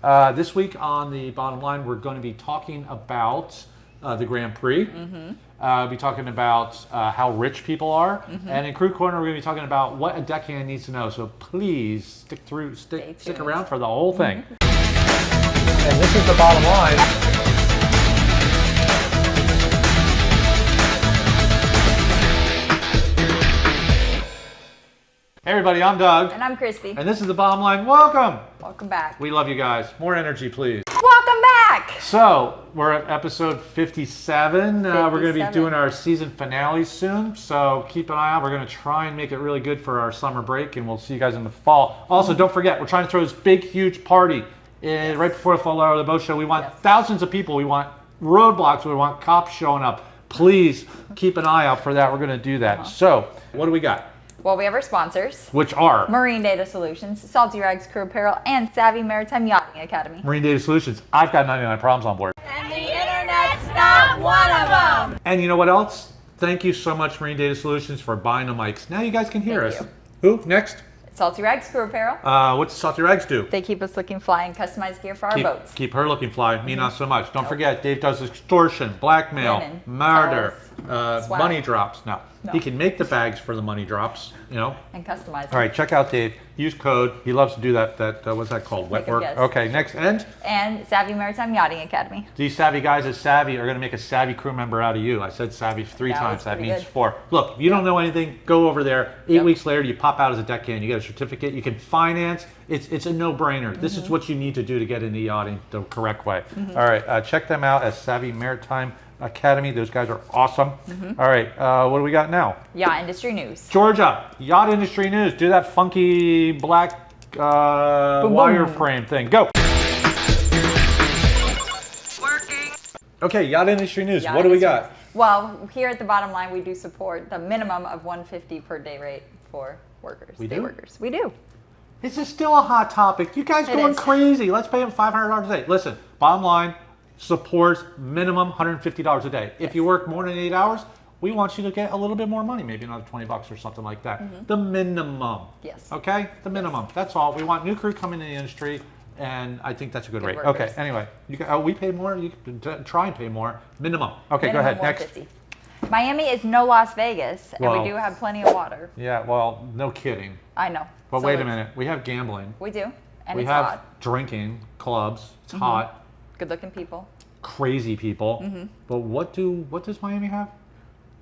This week on the bottom line, we're going to be talking about the Grand Prix. We'll be talking about how rich people are. And in Crew Corner, we're going to be talking about what a deckhand needs to know. So please stick around for the whole thing. And this is the bottom line. Hey everybody, I'm Doug. And I'm Christy. And this is the bottom line. Welcome. Welcome back. We love you guys. More energy, please. Welcome back. So, we're at episode 57. We're going to be doing our season finale soon. So, keep an eye out. We're going to try and make it really good for our summer break. And we'll see you guys in the fall. Also, don't forget, we're trying to throw this big, huge party right before the Fall Hour of the Boat Show. We want thousands of people. We want roadblocks. We want cops showing up. Please keep an eye out for that. We're going to do that. So, what do we got? Well, we have our sponsors. Which are? Marine Data Solutions, Salty Rags Crew Apparel, and Savvy Maritime Yachting Academy. Marine Data Solutions. I've got 99 problems on board. And the internet's not one of them. And you know what else? Thank you so much, Marine Data Solutions, for buying the mics. Now you guys can hear us. Who? Next? Salty Rags Crew Apparel. What does Salty Rags do? They keep us looking fly and customized gear for our boats. Keep her looking fly. Me not so much. Don't forget, Dave does extortion, blackmail, murder, money drops. No. He can make the bags for the money drops, you know. And customize them. All right, check out Dave. Use code. He loves to do that. What's that called? Wet work. Okay, next. And Savvy Maritime Yachting Academy. These savvy guys at Savvy are going to make a savvy crew member out of you. I said savvy 3 times. That means 4. Look, if you don't know anything, go over there. 8 weeks later, you pop out as a deckhand. You get a certificate. You can finance. It's a no-brainer. This is what you need to do to get into yachting the correct way. All right, check them out at Savvy Maritime Academy. Those guys are awesome. All right, what do we got now? Yacht industry news. Georgia, yacht industry news. Do that funky black wireframe thing. Go. Working. Okay, yacht industry news. What do we got? Well, here at the bottom line, we do support the minimum of $150 per day rate for workers. We do? Workers. We do. This is still a hot topic. You guys going crazy. Let's pay them $500 a day. Listen, bottom line, supports minimum $150 a day. If you work more than 8 hours, we want you to get a little bit more money, maybe another $20 or something like that. The minimum. Yes. Okay? The minimum. That's all. We want new crew coming in the industry, and I think that's a good rate. Workers. Okay, anyway. We pay more. You can try and pay more. Minimum. Okay, minimum go ahead. $150. Next. Miami is no Las Vegas, and we do have plenty of water. Yeah, well, no kidding. I know. But wait a minute. We have gambling. We do. And we it's have hot. Drinking, clubs. It's hot. Good-looking people. Crazy people. But what does Miami have?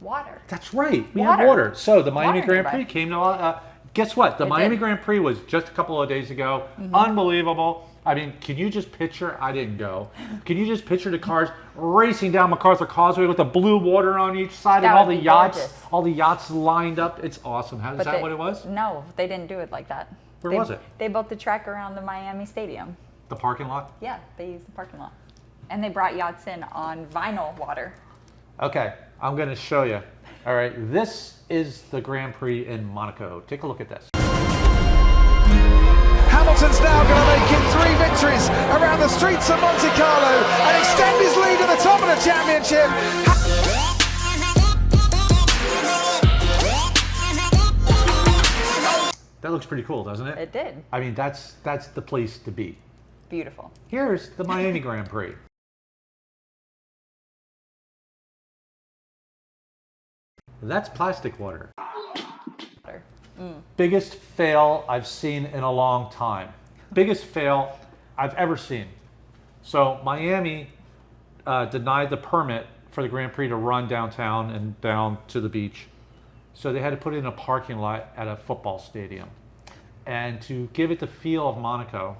Water. That's right. We have water. So the Miami Grand Prix came to guess what? The Miami Grand Prix was just a couple of days ago. Unbelievable. I mean, can you just picture? I didn't go. Can you just picture the cars racing down MacArthur Causeway with the blue water on each side and all the yachts, all the yachts lined up? It's awesome. Is that what it was? No, they didn't do it like that. Where was it? They built the track around the Miami Stadium. The parking lot? Yeah, they used the parking lot. And they brought yachts in on vinyl water. Okay, I'm going to show you. All right, this is the Grand Prix in Monaco. Take a look at this. Hamilton's now going to make it 3 victories around the streets of Monte Carlo and extend his lead at the top of the championship. That looks pretty cool, doesn't it? It did. I mean, that's the place to be. Beautiful. Here's the Miami Grand Prix. That's plastic water. Biggest fail I've seen in a long time. Biggest fail I've ever seen. So Miami denied the permit for the Grand Prix to run downtown and down to the beach. So they had to put it in a parking lot at a football stadium. And to give it the feel of Monaco,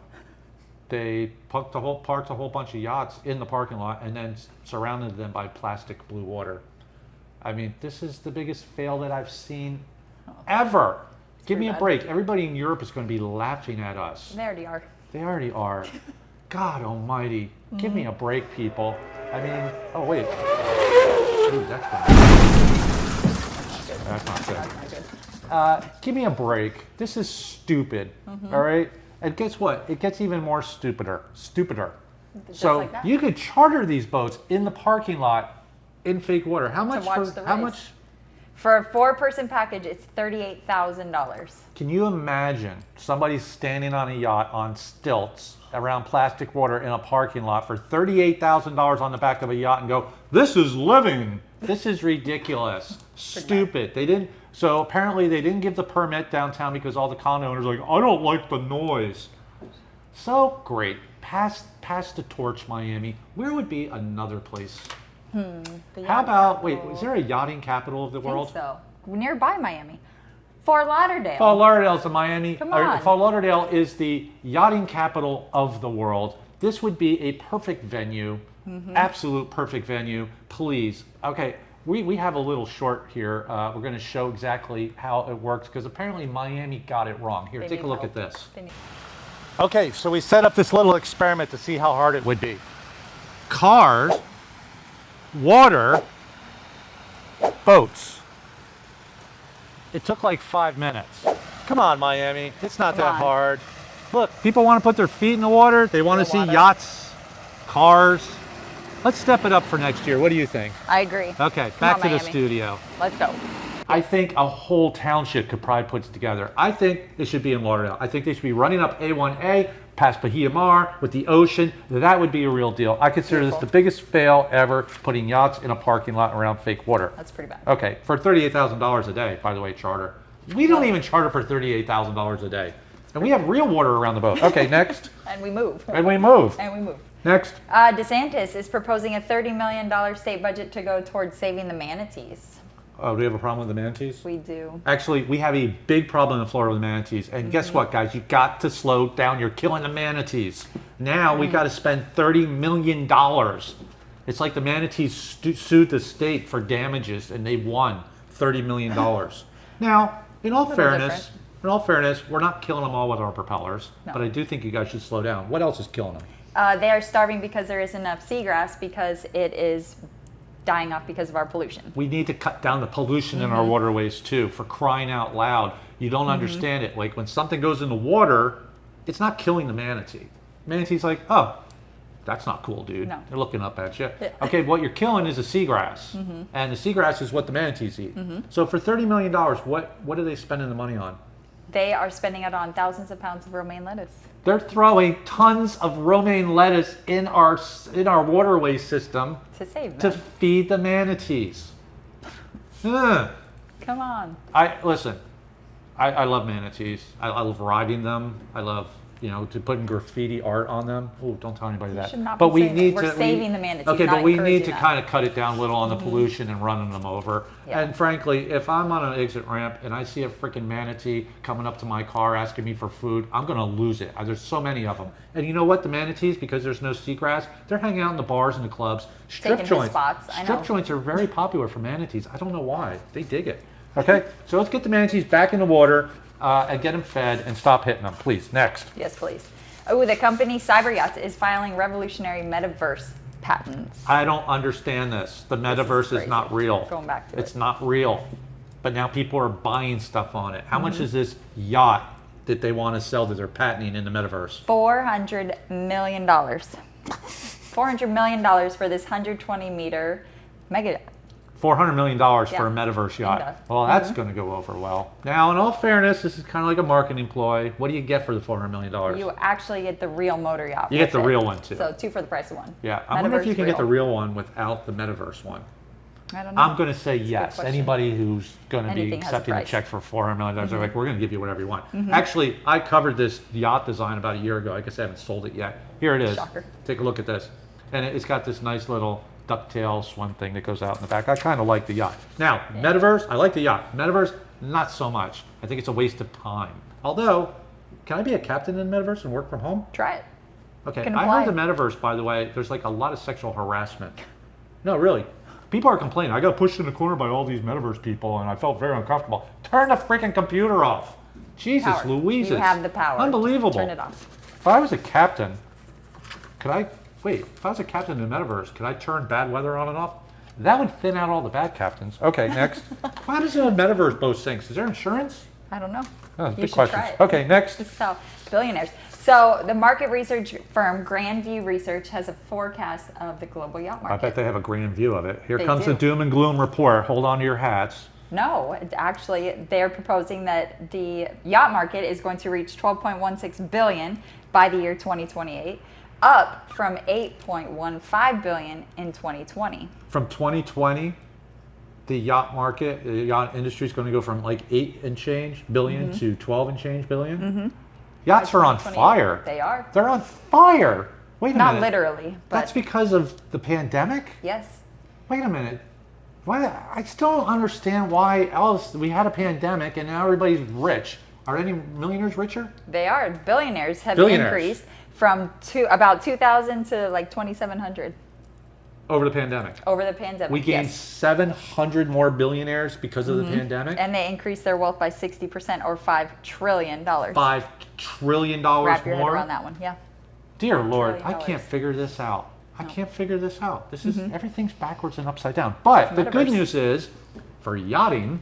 they parked a whole bunch of yachts in the parking lot and then surrounded them by plastic blue water. I mean, this is the biggest fail that I've seen ever. Give me a break. Everybody in Europe is going to be laughing at us. They already are. They already are. God almighty. Give me a break, people. I mean, oh, wait. Ooh, that's not good. Give me a break. This is stupid. All right? And guess what? It gets even more stupider. Just So like that? you could charter these boats in the parking lot in fake water. How much? watch the How race. much? For a 4-person package, it's $38,000. Can you imagine somebody standing on a yacht on stilts around plastic water in a parking lot for $38,000 on the back of a yacht and go, this is living. This is ridiculous. Stupid. They didn't. So apparently they didn't give the permit downtown because all the condo owners are like, I don't like the noise. So great. Pass the torch, Miami. Where would be another place? How about, wait, is there a yachting capital of the world? I think so. Nearby Miami. Fort Lauderdale. Fort Lauderdale's in Miami. Come on. Fort Lauderdale is the yachting capital of the world. This would be a perfect venue, absolute perfect venue. Please. Okay, we have a little short here. We're going to show exactly how it works because apparently Miami got it wrong. Here, take a look at this. Okay, so we set up this little experiment to see how hard it would be. Cars, water, boats. It took like 5 minutes. Come on, Miami. It's not that hard. Look, people want to put their feet in the water. They want to see yachts, cars. Let's step it up for next year. What do you think? I agree. Okay, back to the Miami. studio. Let's go. I think a whole township could probably put it together. I think it should be in Lauderdale. I think they should be running up A1A past Bahia Mar with the ocean. That would be a real deal. I consider this the biggest fail ever, putting yachts in a parking lot around fake water. That's pretty bad. Okay, for $38,000 a day, by the way, charter. We don't even charter for $38,000 a day. And we have real water around the boat. Okay, next. And we move. And we move. And we move. Next. DeSantis is proposing a $30 million state budget to go towards saving the manatees. Oh, do we have a problem with the manatees? We do. Actually, we have a big problem in Florida with manatees. And guess what, guys? You got to slow down. You're killing the manatees. Now we got to spend $30 million. It's like the manatees sued the state for damages, and they won $30 million. Now, in all fairness, we're not killing them all with our propellers. No. But I do think you guys should slow down. What else is killing them? They are starving because there isn't enough seagrass because it is dying off because of our pollution. We need to cut down the pollution in our waterways too, for crying out loud. You don't understand it. Like when something goes in the water, it's not killing the manatee. Manatee's like, oh, that's not cool, dude. No. They're looking up at you. Yeah. Okay, what you're killing is the seagrass. And the seagrass is what the manatees eat. So for $30 million, what are they spending the money on? They are spending it on thousands of pounds of romaine lettuce. They're throwing tons of romaine lettuce in our waterway system To save to them. feed the manatees. Ugh. Come on. I love manatees. I love riding them. I love, to putting graffiti art on them. Oh, don't tell anybody that. should not but be we saying that. need We're to saving the manatees, Okay, not but we need encouraging to that. kind of cut it down a little on the pollution and running them over. Yeah. And frankly, if I'm on an exit ramp and I see a freaking manatee coming up to my car asking me for food, I'm gonna lose it. There's so many of them. And you know what? The manatees, because there's no seagrass, they're hanging out in the bars and the clubs. Strip Taking his joints. spots, I Strip know. joints are very popular for manatees. I don't know why. They dig it. Okay, so let's get the manatees back in the water and get them fed and stop hitting them, please. Next. Yes, please. Oh, the company Cyber Yachts is filing revolutionary Metaverse patents. I don't understand this. The Metaverse is crazy. not real. Going back to It's it. not real. But now people are buying stuff on it. How much is this yacht that they want to sell that they're patenting in the Metaverse? $400 million. $400 million for this 120-meter mega yacht. $400 million for Yeah. a Metaverse yacht. Kinda. Well, that's going to go over well. Now, in all fairness, this is kind of like a marketing ploy. What do you get for the $400 million? You actually get the real motor yacht. You get with the it. real one, too. So 2 for the price of 1. Yeah, I wonder if you Metaverse can get the real. real one without the Metaverse one. I don't know. I'm going to say That's a good yes. question. Anybody who's going to be Anything has a accepting a price. check for $400 million, they're like, we're going to give you whatever you want. Actually, I covered this yacht design about a year ago. I guess I haven't sold it yet. Here it is. Shocker. Take a look at this. And it's got this nice little ducktail swim thing that goes out in the back. I kind of like the yacht. Now, Metaverse, I like the yacht. Metaverse, not so much. I think it's a waste of time. Although, can I be a captain in Metaverse and work from home? Try it. Okay, Can I apply. heard the Metaverse, by the way, there's like a lot of sexual harassment. No, really. People are complaining. I got pushed in the corner by all these Metaverse people and I felt very uncomfortable. Turn the freaking computer off. Jesus Power. Louises. You have the power. Unbelievable. Turn it off. If I was a captain, if I was a captain in the Metaverse, could I turn bad weather on and off? That would thin out all the bad captains. Okay, next. Why does a Metaverse boat sink? Is there insurance? I don't know. Oh, You big should questions. try it. Okay, next. This is how billionaires. So the market research firm Grandview Research has a forecast of the global yacht I market. bet they have a grand view of it. Here They comes do. the doom and gloom report. Hold on to your hats. No, actually, they're proposing that the yacht market is going to reach 12.16 billion by the year 2028, up from 8.15 billion in 2020. From 2020, the yacht market, the yacht industry is going to go from like 8 and change billion to 12 and change billion. Yachts are on 2028. fire. They are. They're on fire. Wait a Not minute. literally, but That's because of the pandemic? yes. Wait a minute. Why? I still don't understand why else we had a pandemic and now everybody's rich. Are any millionaires richer? They are. Billionaires have Billionaires. increased from about 2,000 to like 2,700 Over the pandemic. over the pandemic. We gained yes. 700 more billionaires because of the pandemic. And they increased their wealth by 60% or $5 trillion. $5 trillion Wrap your head more. around that one. Yeah. Dear Lord, I $1 can't figure this out. I No. can't figure this out. This is everything's backwards and upside down. But the good Metaverse. news is, for yachting's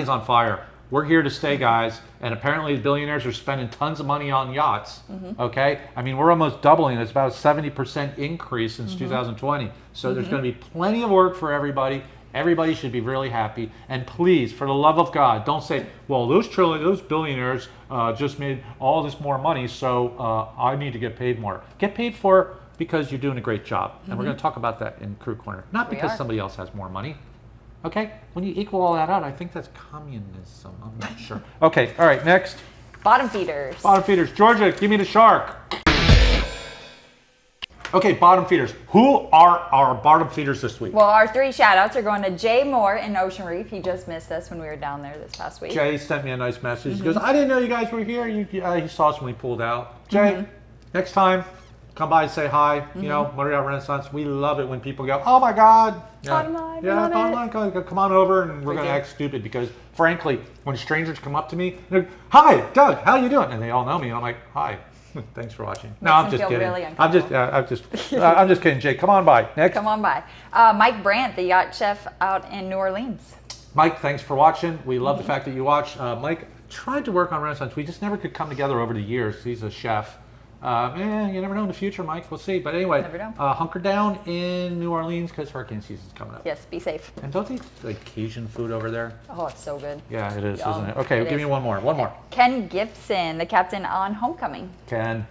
on fire. We're here to stay, guys. And apparently, billionaires are spending tons of money on yachts. Okay, I mean, we're almost doubling. It's about a 70% increase since 2020. So there's going to be plenty of work for everybody. Everybody should be really happy. And please, for the love of God, don't say, well, those billionaires just made all this more money, so I need to get paid more. Get paid for because you're doing a great job. And we're going to talk about that in Crew Corner. Not We because are. somebody else has more money. Okay? When you equal all that out, I think that's communism. I'm not sure. Okay, all right, next. Bottom feeders. Bottom feeders. Georgia, give me the shark. Okay, bottom feeders. Who are our bottom feeders this week? Well, our 3 shout outs are going to Jay Moore in Ocean Reef. He just missed us when we were down there this past week. Jay sent me a nice message. He goes, I didn't know you guys were here. He saw us when we pulled out. Jay, next time, come by and say hi. You know, Motor Yacht Renaissance. We love it when people go, oh my God. Bottom line, we Yeah, love bottom it. line. Come on over and we're We going to do. act stupid because, frankly, when strangers come up to me, they're like, hi, Doug, how you doing? And they all know me. And I'm like, hi. Thanks for watching. No, Makes I'm them just feel kidding. really I'm just kidding. Jay, come on by. Next. Come on by. Mike Brandt, the yacht chef out in New Orleans. Mike, thanks for watching. We love the fact that you watch. Mike tried to work on Renaissance. We just never could come together over the years. He's a chef. You never know in the future, Mike. We'll see. But anyway, Never know. hunker down in New Orleans because hurricane season's coming up. Yes, be safe. And don't they eat like Cajun food over there? Oh, it's so good. Yeah, it is, Yum. isn't it? Okay, It give is. me one more. One more. Ken Gibson, the captain on Homecoming. Ken.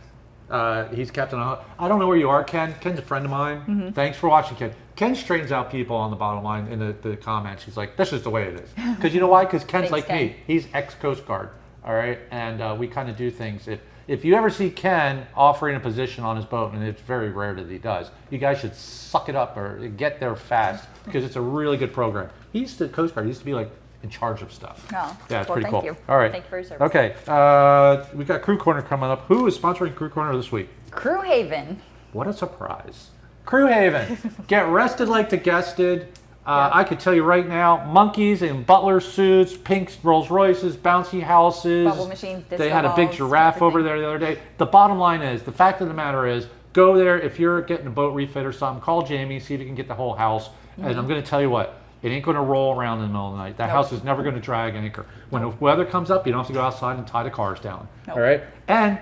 He's captain. I don't know where you are, Ken. Ken's a friend of mine. Thanks for watching, Ken. Ken straightens out people on the bottom line in the comments. He's like, this is the way it is. Because you know why? Because Ken's Thanks, like Ken. me. He's ex-Coast Guard. All right? And we kind of do things. If you ever see Ken offering a position on his boat, and it's very rare that he does, you guys should suck it up or get there fast because it's a really good program. He used to, Coast Guard, he used to be like in charge of stuff. Oh, Yeah, it's well, pretty thank cool. you. All right. Thank you for your service. Okay. We got Crew Corner coming up. Who is sponsoring Crew Corner this week? Crew Haven. What a surprise. Crew Haven. Get rested like the guest did. I could tell you right now, monkeys in butler suits, pink Rolls Royces, bouncy houses. Bubble machines, disco They had a big balls, giraffe over everything. there the other day. The bottom line is, the fact of the matter is, go there. If you're getting a boat refit or something, call Jamie, see if you can get the whole house. And I'm going to tell you what, it ain't going to roll around in the middle of the night. That Nope. house is never going to drag anchor. When the weather comes up, you don't have to go outside and tie the cars down. Nope. All right? And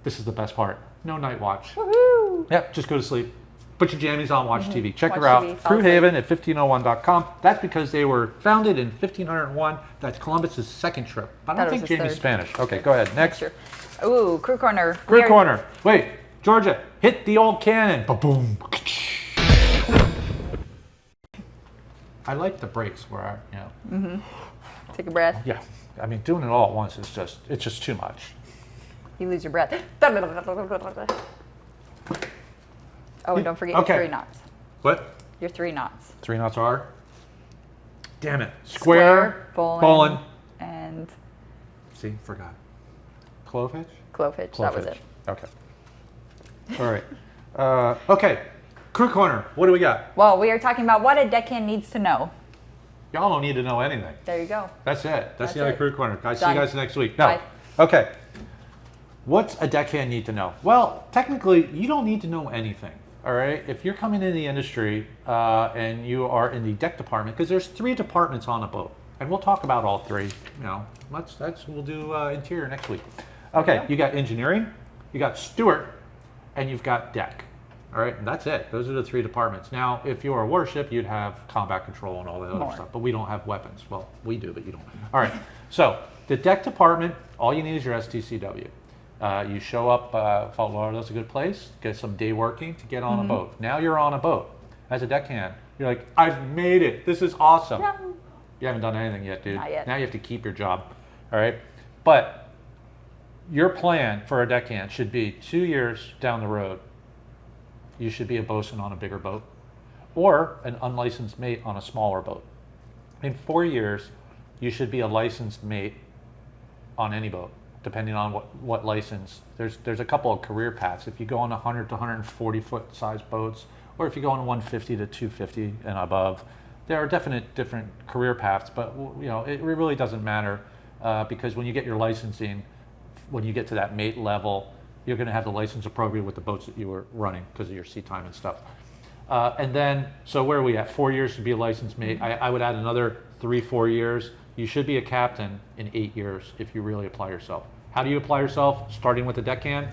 this is the best part. No night watch. Woohoo! Yep, just go to sleep. Put your jammies on, watch TV. Check Watch her out. TV, fall Crewhaven at 1501.com. That's because they were founded in 1501. That's Columbus's second trip. I Thought don't it think was his Jamie's third. Spanish. Okay, go ahead. Next. Sure. Ooh, Crew Corner. Crew We are- Corner. Wait, Georgia, hit the old cannon. Ba-boom. I like the breaks where Take a breath. yeah. I mean, doing it all at once is it's just too much. You lose your breath. Oh, and don't forget Okay. your 3 knots. What? Your 3 knots. 3 knots are? Damn it. Square, bowling. and See, forgot. Clove hitch? clove hitch. That was it. Okay. All right. Okay. Crew Corner. What do we got? Well, we are talking about what a deckhand needs to know. Y'all don't need to know anything. There you go. That's it. That's That's the other it. Crew Corner. Guys, see Done. you guys next week. No. Bye. Okay. What's a deckhand need to know? Well, technically, you don't need to know anything. All right. If you're coming in the industry and you are in the deck department, because there's 3 departments on a boat, and we'll talk about all 3. You know, we'll do interior next week. Okay. Okay. You got engineering, you got steward, and you've got deck. All right, and that's it. Those are the 3 departments. Now, if you're a warship, you'd have combat control and all that other More. stuff, but we don't have weapons. Well, we do, but you don't. All right, so the deck department, all you need is your STCW. You show up, Fort Lauderdale's a good place, get some day working to get on a boat. Now you're on a boat as a deckhand. You're like, I've made it. This is awesome. Yeah. You haven't done anything yet, dude. Not yet. Now you have to keep your job. All right, but your plan for a deckhand should be 2 years down the road. You should be a bosun on a bigger boat or an unlicensed mate on a smaller boat. In 4 years, you should be a licensed mate on any boat, depending on what license. There's a couple of career paths. If you go on 100 to 140 foot size boats, or if you go on 150 to 250 and above, there are different career paths, but it really doesn't matter because when you get your licensing, when you get to that mate level, you're going to have the license appropriate with the boats that you were running because of your sea time and stuff. And then, so where are we at? 4 years to be a licensed mate. I would add another 3-4 years. You should be a captain in 8 years if you really apply yourself. How do you apply yourself? Starting with the deckhand.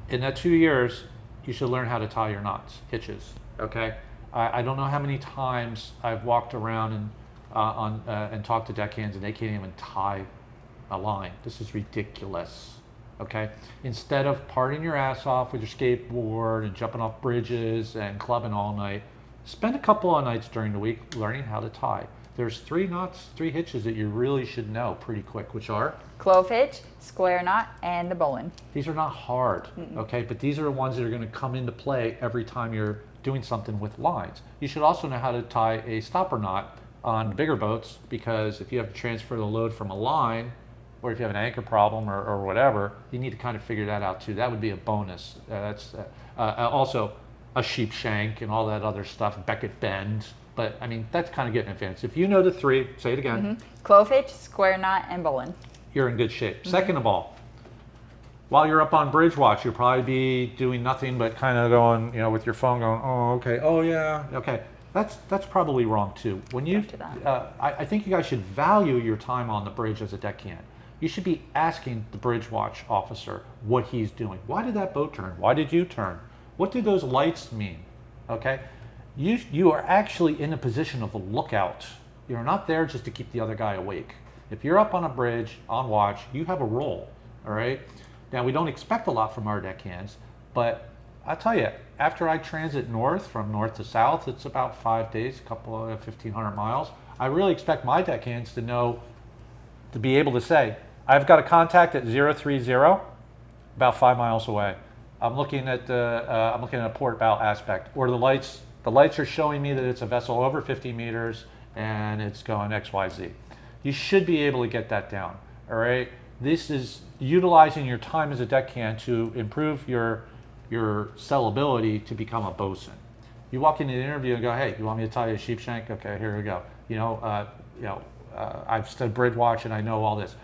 In that 2 years, you should learn how to tie your knots, hitches. Okay. I don't know how many times I've walked around and talked to deckhands and they can't even tie a line. This is ridiculous. Okay, instead of partying your ass off with your skateboard and jumping off bridges and clubbing all night, spend a couple of nights during the week learning how to tie. There's 3 knots, 3 hitches that you really should know pretty quick, which are Clove hitch, square knot, and the bowline. these are not hard, okay, but these are the ones that are going to come into play every time you're doing something with lines. You should also know how to tie a stopper knot on bigger boats because if you have to transfer the load from a line, or if you have an anchor problem or whatever, you need to kind of figure that out too. That would be a bonus. That's also a sheep shank and all that other stuff, Beckett bend. But I mean, that's kind of getting advanced. If you know the 3, say it again, Clove hitch, square knot, and bowline. you're in good shape. Second of all, while you're up on bridge watch, you'll probably be doing nothing but kind of going, with your phone going, oh, okay, oh yeah, okay. That's probably wrong too. When you, After that. I think you guys should value your time on the bridge as a deckhand. You should be asking the bridge watch officer what he's doing. Why did that boat turn? Why did you turn? What do those lights mean? Okay, you are actually in a position of a lookout. You're not there just to keep the other guy awake. If you're up on a bridge on watch, you have a role. All right. Now we don't expect a lot from our deckhands, but I'll tell you, after I transit north from north to south, it's about 5 days, a couple of 1,500 miles. I really expect my deckhands to know, to be able to say, I've got a contact at 030, about 5 miles away. I'm looking at a port bow aspect, or the lights are showing me that it's a vessel over 50 meters and it's going XYZ. You should be able to get that down. All right. This is utilizing your time as a deckhand to improve your sellability to become a bosun. You walk into the interview and go, hey, you want me to tie you a sheep shank? Okay, here we go. I've studied bridge watch and I know all this.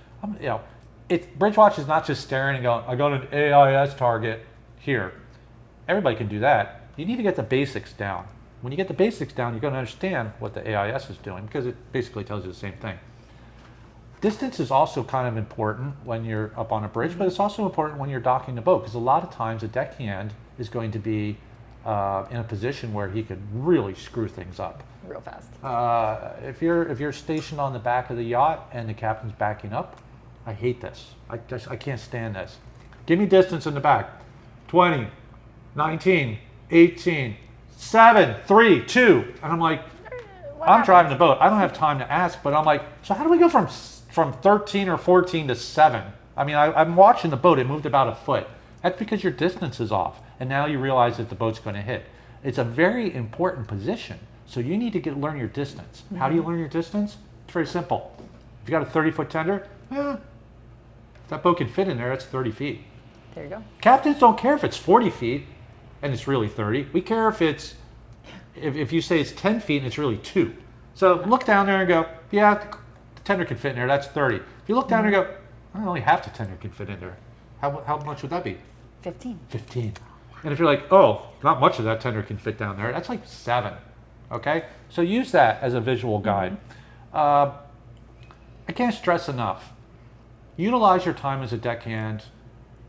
Bridge watch is not just staring and going, I got an AIS target here. Everybody can do that. You need to get the basics down. When you get the basics down, you're going to understand what the AIS is doing because it basically tells you the same thing. Distance is also kind of important when you're up on a bridge, but it's also important when you're docking the boat because a lot of times a deckhand is going to be in a position where he could really screw things up. Real fast. If you're stationed on the back of the yacht and the captain's backing up, I hate this. I can't stand this. Give me distance in the back. 20, 19, 18, 7, 3, 2. And I'm like, I'm driving the boat. I don't have time to ask, but I'm like, so how do we go from 13 or 14 to 7? I mean, I'm watching the boat. It moved about a foot. That's because your distance is off. And now you realize that the boat's going to hit. It's a very important position. So you need to learn your distance. How do you learn your distance? It's very simple. If you got a 30-foot tender, if that boat can fit in there, it's 30 feet. There you go. Captains don't care if it's 40 feet and it's really 30. We care if you say it's 10 feet and it's really 2. So look down there and go, yeah, the tender can fit in there, that's 30. If you look down there and go, only half the tender can fit in there. How much would that be? 15. 15. And if you're like, oh, not much of that tender can fit down there, that's like 7. Okay? So use that as a visual guide. I can't stress enough. Utilize your time as a deckhand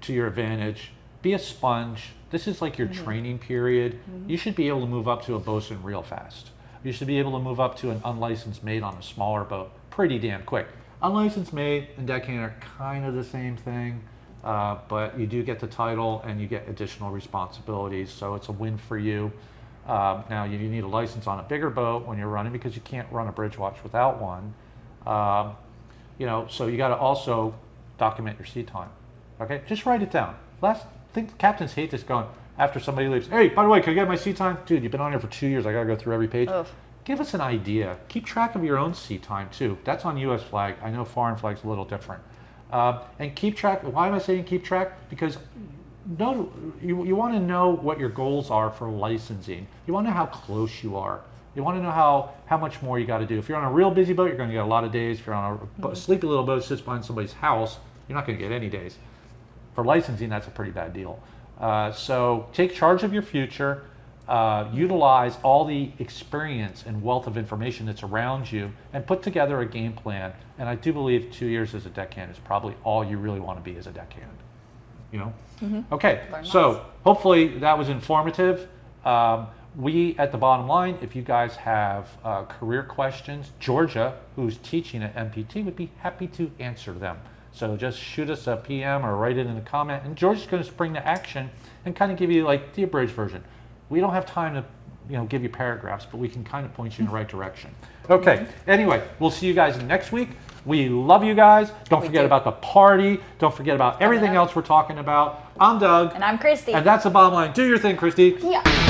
to your advantage. be a sponge. This is like your training period. You should be able to move up to a bosun real fast. You should be able to move up to an unlicensed mate on a smaller boat pretty damn quick. Unlicensed mate and deckhand are kind of the same thing, but you do get the title and you get additional responsibilities, so it's a win for you. Now you need a license on a bigger boat when you're running because you can't run a bridge watch without one. So you got to also document your sea time. Okay, just write it down. I think captains hate this going after somebody leaves. Hey, by the way, can I get my sea time? Dude, you've been on here for 2 years. I got to go through every page. Ugh. Give us an idea. Keep track of your own sea time too. That's on U.S. flag. I know foreign flag's a little different. And keep track. Why am I saying keep track? Because you want to know what your goals are for licensing. You want to know how close you are. You want to know how much more you got to do. If you're on a real busy boat, you're going to get a lot of days. If you're on a sleepy little boat that sits behind somebody's house, you're not going to get any days. For licensing, that's a pretty bad deal. So take charge of your future. Utilize all the experience and wealth of information that's around you and put together a game plan. And I do believe 2 years as a deckhand is probably all you really want to be as a deckhand. Okay, so hopefully that was informative. We at the bottom line, if you guys have career questions, Georgia, who's teaching at MPT, would be happy to answer them. So just shoot us a PM or write it in a comment, and George's going to spring to action and kind of give you like the abridged version. We don't have time to give you paragraphs, but we can kind of point you in the right direction. Okay, anyway, we'll see you guys next week. We love you guys. Don't forget about the party. Don't forget about everything else we're talking about. I'm Doug. And I'm Christy. And that's the bottom line. Do your thing, Christy. Yeah.